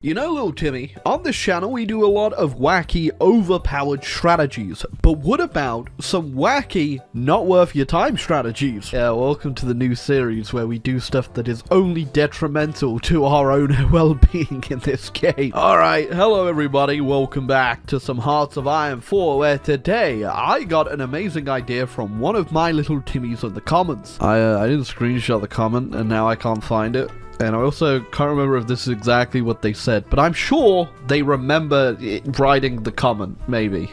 You know, little Timmy, on this channel we do a lot of wacky, overpowered strategies, but what about some wacky, not worth your time strategies? Yeah, welcome to the new series where we do stuff that is only detrimental to our own well-being in this game. Alright, hello everybody, welcome back to some Hearts of Iron 4, where today I got an amazing idea from one of my little Timmies in the comments. I didn't screenshot the comment and now I can't find it. And I also can't remember if this is exactly what they said, but I'm sure they remember writing the comment, maybe.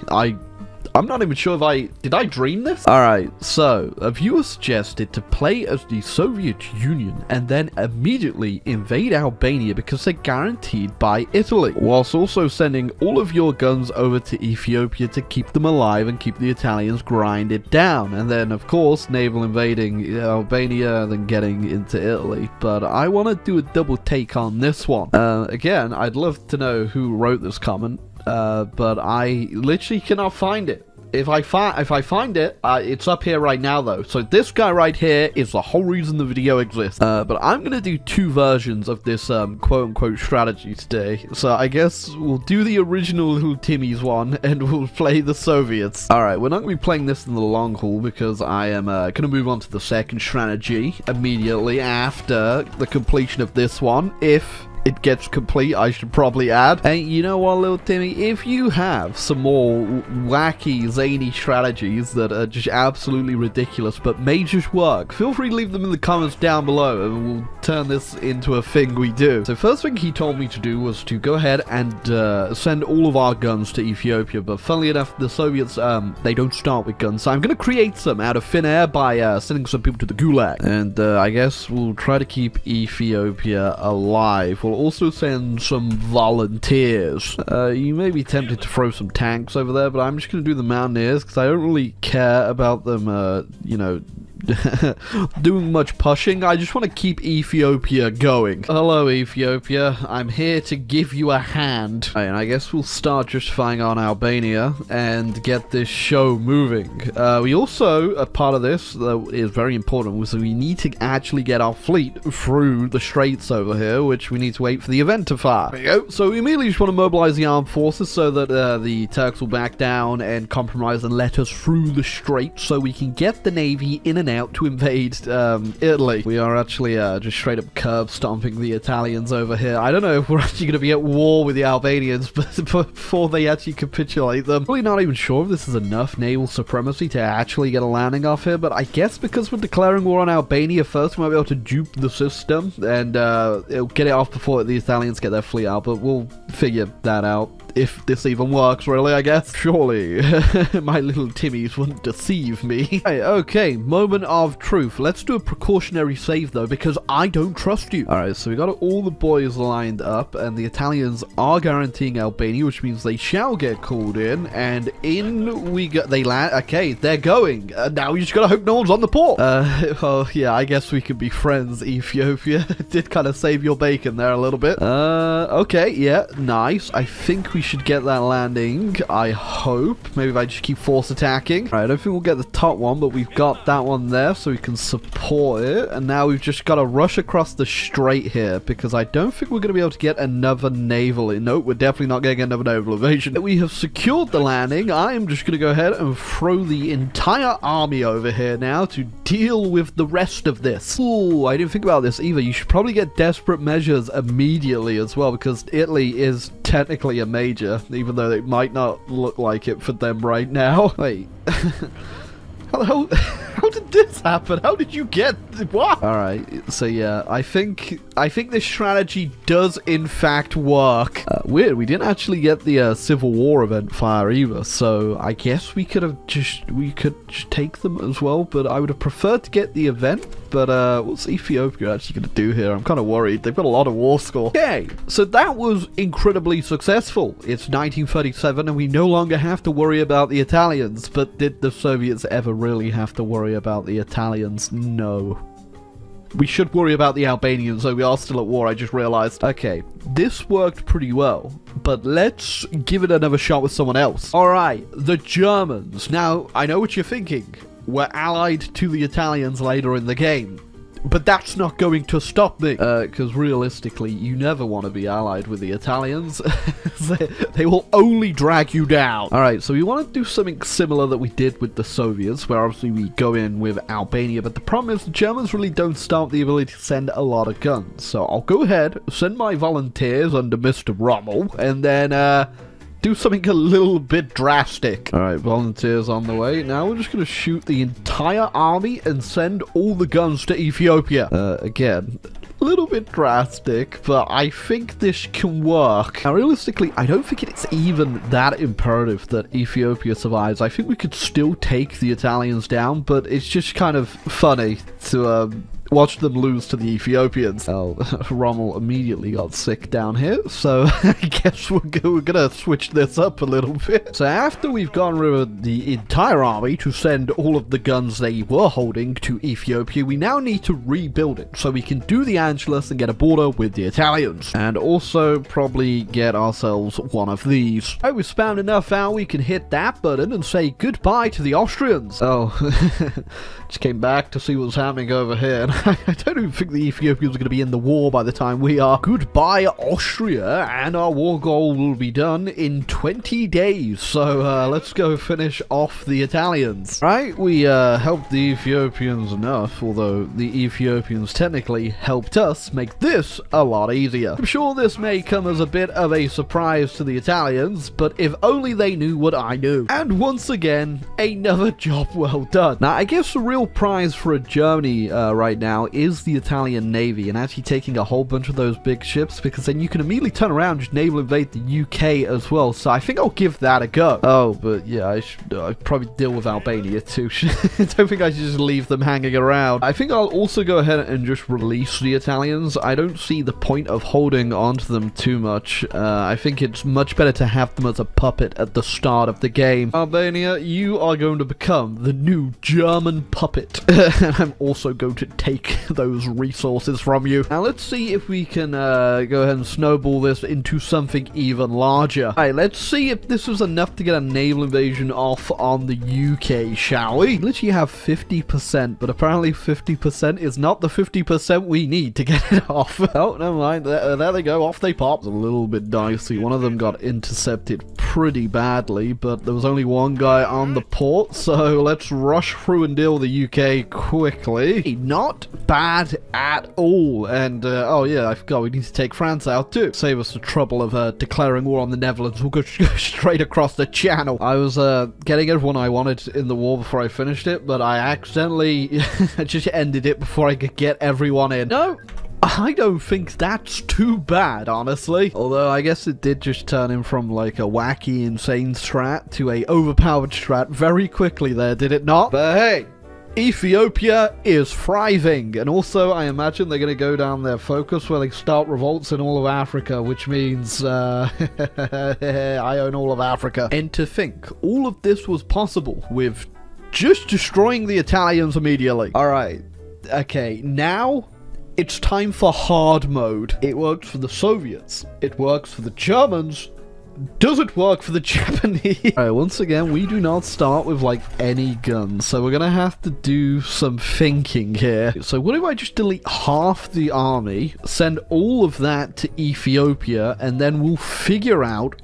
I'm not even sure if did I dream this? Alright, so, a viewer suggested to play as the Soviet Union and then immediately invade Albania because they're guaranteed by Italy, whilst also sending all of your guns over to Ethiopia to keep them alive and keep the Italians grinded down, and then of course naval invading Albania and then getting into Italy. But I want to do a double take on this one. Again, I'd love to know who wrote this comment, but I literally cannot find it. If I find it, it's up here right now though. So this guy right here is the whole reason the video exists. But I'm gonna do two versions of this quote-unquote strategy today. So I guess we'll do the original Little Timmy's one and we'll play the Soviets. Alright, we're not gonna be playing this in the long haul because I am gonna move on to the second strategy immediately after the completion of this one. If it gets complete, I should probably add. And you know what, little Timmy, if you have some more wacky, zany strategies that are just absolutely ridiculous but may just work, feel free to leave them in the comments down below and we'll turn this into a thing we do. So first thing he told me to do was to go ahead and send all of our guns to Ethiopia, but funnily enough, the Soviets, they don't start with guns, so I'm gonna create some out of thin air by sending some people to the Gulag. And I guess we'll try to keep Ethiopia alive. We'll also send some volunteers. You may be tempted to throw some tanks over there, but I'm just going to do the mountaineers because I don't really care about them, you know, doing much pushing. I just want to keep Ethiopia going. Hello, Ethiopia. I'm here to give you a hand. And I guess we'll start justifying on Albania and get this show moving. We also, a part of this that is very important, was that we need to actually get our fleet through the straits over here, which we need to wait for the event to fire. There you go. So we immediately just want to mobilize the armed forces so that the Turks will back down and compromise and let us through the straits so we can get the navy in and out to invade Italy. We are actually just straight up curb stomping the Italians over here. I don't know if we're actually going to be at war with the Albanians but before they actually capitulate them. Really not even sure if this is enough naval supremacy to actually get a landing off here, but I guess because we're declaring war on Albania first, we might be able to dupe the system and it'll get it off before the Italians get their fleet out, but we'll figure that out. If this even works, really, I guess. Surely, my little Timmies wouldn't deceive me. Hey, okay, moment of truth. Let's do a precautionary save, though, because I don't trust you. Alright, so we got all the boys lined up, and the Italians are guaranteeing Albania, which means they shall get called in, and in we go. They land. Okay, they're going. Now we just gotta hope no one's on the port. Well, yeah, I guess we could be friends, Ethiopia. Did kind of save your bacon there a little bit. Okay, yeah, nice. I think we should get that landing, I hope. Maybe if I just keep force attacking. Alright, I don't think we'll get the top one, but we've got that one there so we can support it. And now we've just got to rush across the strait here because I don't think we're going to be able to get another naval in. Nope, we're definitely not getting another naval invasion. We have secured the landing. I am just going to go ahead and throw the entire army over here now to deal with the rest of this. Ooh, I didn't think about this either. You should probably get desperate measures immediately as well because Italy is technically a major, even though it might not look like it for them right now. Wait. How did this happen? How did you get what? Alright, so yeah, I think this strategy does in fact work. Weird, we didn't actually get the Civil War event fire either, so I guess we could just take them as well, but I would have preferred to get the event. But what's Ethiopia actually going to do here? I'm kind of worried. They've got a lot of war score. Okay, so that was incredibly successful. It's 1937 and we no longer have to worry about the Italians. But did the Soviets ever really have to worry about the Italians? No. We should worry about the Albanians, though we are still at war, I just realized. Okay, this worked pretty well, but let's give it another shot with someone else. Alright, the Germans. Now, I know what you're thinking. We're allied to the Italians later in the game. But that's not going to stop me, because realistically, you never want to be allied with the Italians. They will only drag you down. Alright, so we want to do something similar that we did with the Soviets, where obviously we go in with Albania, but the problem is the Germans really don't start the ability to send a lot of guns. So I'll go ahead, send my volunteers under Mr. Rommel, and then, do something a little bit drastic. Alright, volunteers on the way. Now we're just going to shoot the entire army and send all the guns to Ethiopia. Again, a little bit drastic, but I think this can work. Now, realistically, I don't think it's even that imperative that Ethiopia survives. I think we could still take the Italians down, but it's just kind of funny to, watch them lose to the Ethiopians. Oh, Rommel immediately got sick down here, so I guess we're gonna switch this up a little bit. So after we've gone rid of the entire army to send all of the guns they were holding to Ethiopia, we now need to rebuild it, so we can do the Angelus and get a border with the Italians. And also probably get ourselves one of these. Alright, we've spammed enough out, we can hit that button and say goodbye to the Austrians. Oh, just came back to see what's happening over here, and I don't even think the Ethiopians are going to be in the war by the time we are. Goodbye, Austria, and our war goal will be done in 20 days. So let's go finish off the Italians. Right, we helped the Ethiopians enough, although the Ethiopians technically helped us make this a lot easier. I'm sure this may come as a bit of a surprise to the Italians, but if only they knew what I knew. And once again, another job well done. Now, I guess the real prize for Germany right now is the Italian Navy, and actually taking a whole bunch of those big ships, because then you can immediately turn around and just naval invade the UK as well, so I think I'll give that a go. Oh, but yeah, I'd probably deal with Albania too. I don't think I should just leave them hanging around. I think I'll also go ahead and just release the Italians. I don't see the point of holding onto them too much. I think it's much better to have them as a puppet at the start of the game. Albania, you are going to become the new German puppet. And I'm also going to take those resources from you. Now let's see if we can go ahead and snowball this into something even larger. Alright, let's see if this is enough to get a naval invasion off on the UK, shall we? Literally have 50%, but apparently 50% is not the 50% we need to get it off. Oh, never mind. There they go. Off they pop. It's a little bit dicey. One of them got intercepted pretty badly, but there was only one guy on the port, so let's rush through and deal with the UK quickly. Not bad at all. And oh yeah, I forgot we need to take France out too. Save us the trouble of declaring war on the Netherlands. We'll go straight across the channel. I was getting everyone I wanted in the war before I finished it, but I accidentally just ended it before I could get everyone in. No, I don't think that's too bad, honestly. Although I guess it did just turn in from like a wacky, insane strat to a overpowered strat very quickly there, did it not? But hey, Ethiopia is thriving, and also I imagine they're going to go down their focus where they start revolts in all of Africa, which means I own all of Africa. And to think, all of this was possible with just destroying the Italians immediately. Alright, okay, now it's time for hard mode. It works for the Soviets, it works for the Germans. Does it work for the Japanese? Alright, once again, we do not start with, like, any guns, so we're gonna have to do some thinking here. So what if I just delete half the army, send all of that to Ethiopia, and then we'll figure out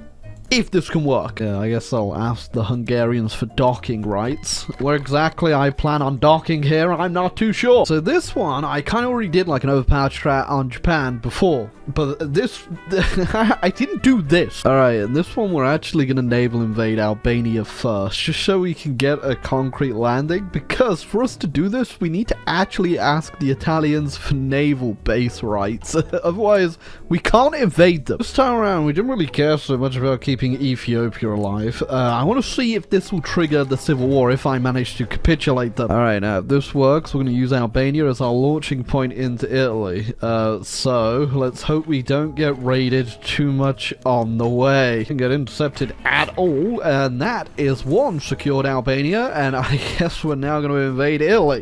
if this can work. I guess I'll ask the Hungarians for docking rights. Where exactly I plan on docking here, I'm not too sure. So this one, I kind of already did like an overpowered strat on Japan before, but this, I didn't do this. Alright, and this one we're actually going to naval invade Albania first, just so we can get a concrete landing, because for us to do this, we need to actually ask the Italians for naval base rights. Otherwise, we can't invade them. This time around, we didn't really care so much about keeping Ethiopia alive. I want to see if this will trigger the civil war if I manage to capitulate them. Alright, now if this works, we're going to use Albania as our launching point into Italy. So let's hope we don't get raided too much on the way. Can get intercepted at all, and that is one secured Albania, and I guess we're now going to invade Italy.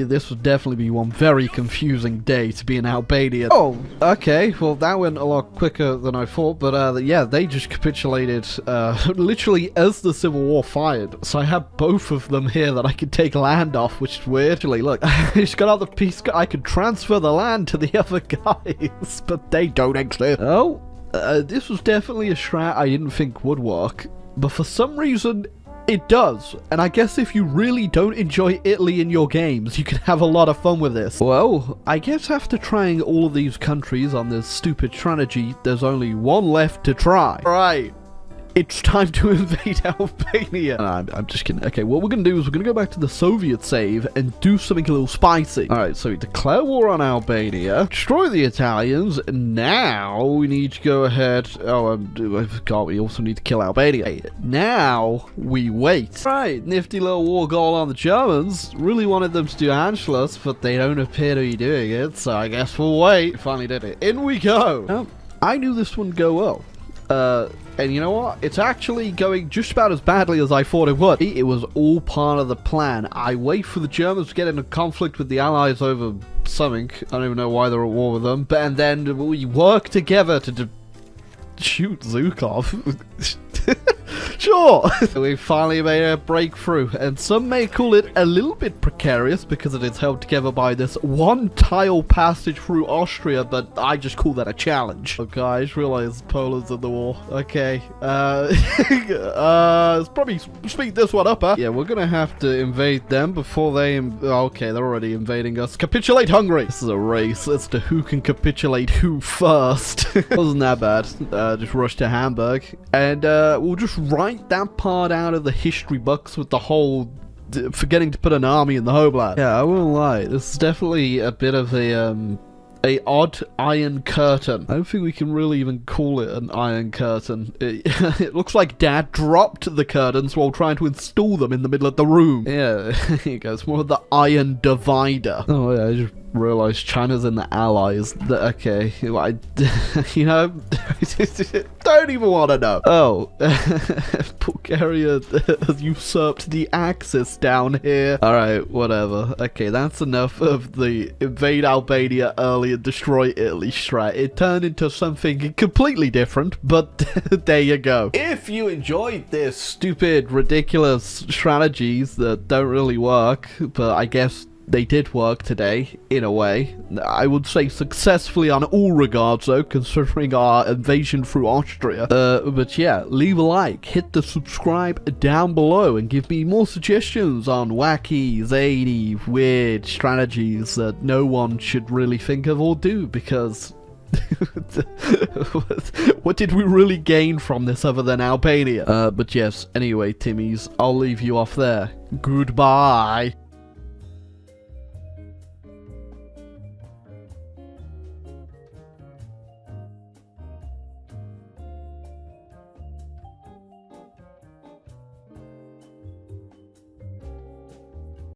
This would definitely be one very confusing day to be in Albania. Oh, okay, well that went a lot quicker than I thought, but yeah, they just capitulated capitulated literally as the Civil War fired. So I have both of them here that I could take land off, which is weird. Actually, look, I just got out the piece. I could transfer the land to the other guys, but they don't exist. Oh, this was definitely a strat I didn't think would work, but for some reason it does. And I guess if you really don't enjoy Italy in your games, you can have a lot of fun with this. Well, I guess after trying all of these countries on this stupid strategy, there's only one left to try. Right. It's time to invade Albania. I'm just kidding. Okay, what we're going to do is we're going to go back to the Soviet save and do something a little spicy. Alright, so we declare war on Albania, destroy the Italians, and now we need to go ahead... Oh, I forgot, we also need to kill Albania. Now, we wait. Right, nifty little war goal on the Germans. Really wanted them to do Anschluss, but they don't appear to be doing it, so I guess we'll wait. Finally did it. In we go. Now, I knew this wouldn't go well. And you know what? It's actually going just about as badly as I thought it would. It was all part of the plan. I wait for the Germans to get into conflict with the Allies over something. I don't even know why they're at war with them. And then we work together to shoot Zhukov. Sure. We finally made a breakthrough, and some may call it a little bit precarious because it is held together by this one tile passage through Austria, but I just call that a challenge. Okay, I just realized Poland's in the war. Okay, let's probably speed this one up, huh? Yeah, we're gonna have to invade them before they okay, they're already invading us. Capitulate Hungary! This is a race as to who can capitulate who first. Wasn't that bad. Just rush to Hamburg, and we'll just write that part out of the history books with the whole forgetting to put an army in the homeland. Yeah, I won't lie, this is definitely a bit of a odd iron curtain. I don't think we can really even call it an iron curtain. It looks like Dad dropped the curtains while trying to install them in the middle of the room. Yeah, here you go. It's more of the iron divider. Oh yeah, I just realized China's in the Allies. Okay, well, you know, don't even want to know. Oh, Bulgaria has usurped the Axis down here. Alright, whatever. Okay, that's enough of the invade Albania early and destroy Italy strat. It turned into something completely different, but there you go. If you enjoyed this stupid, ridiculous strategies that don't really work, but I guess they did work today, in a way. I would say successfully on all regards, though, considering our invasion through Austria. But yeah, leave a like, hit the subscribe down below, and give me more suggestions on wacky, zany, weird strategies that no one should really think of or do, because... what did we really gain from this other than Albania? But yes, anyway, Timmies, I'll leave you off there. Goodbye.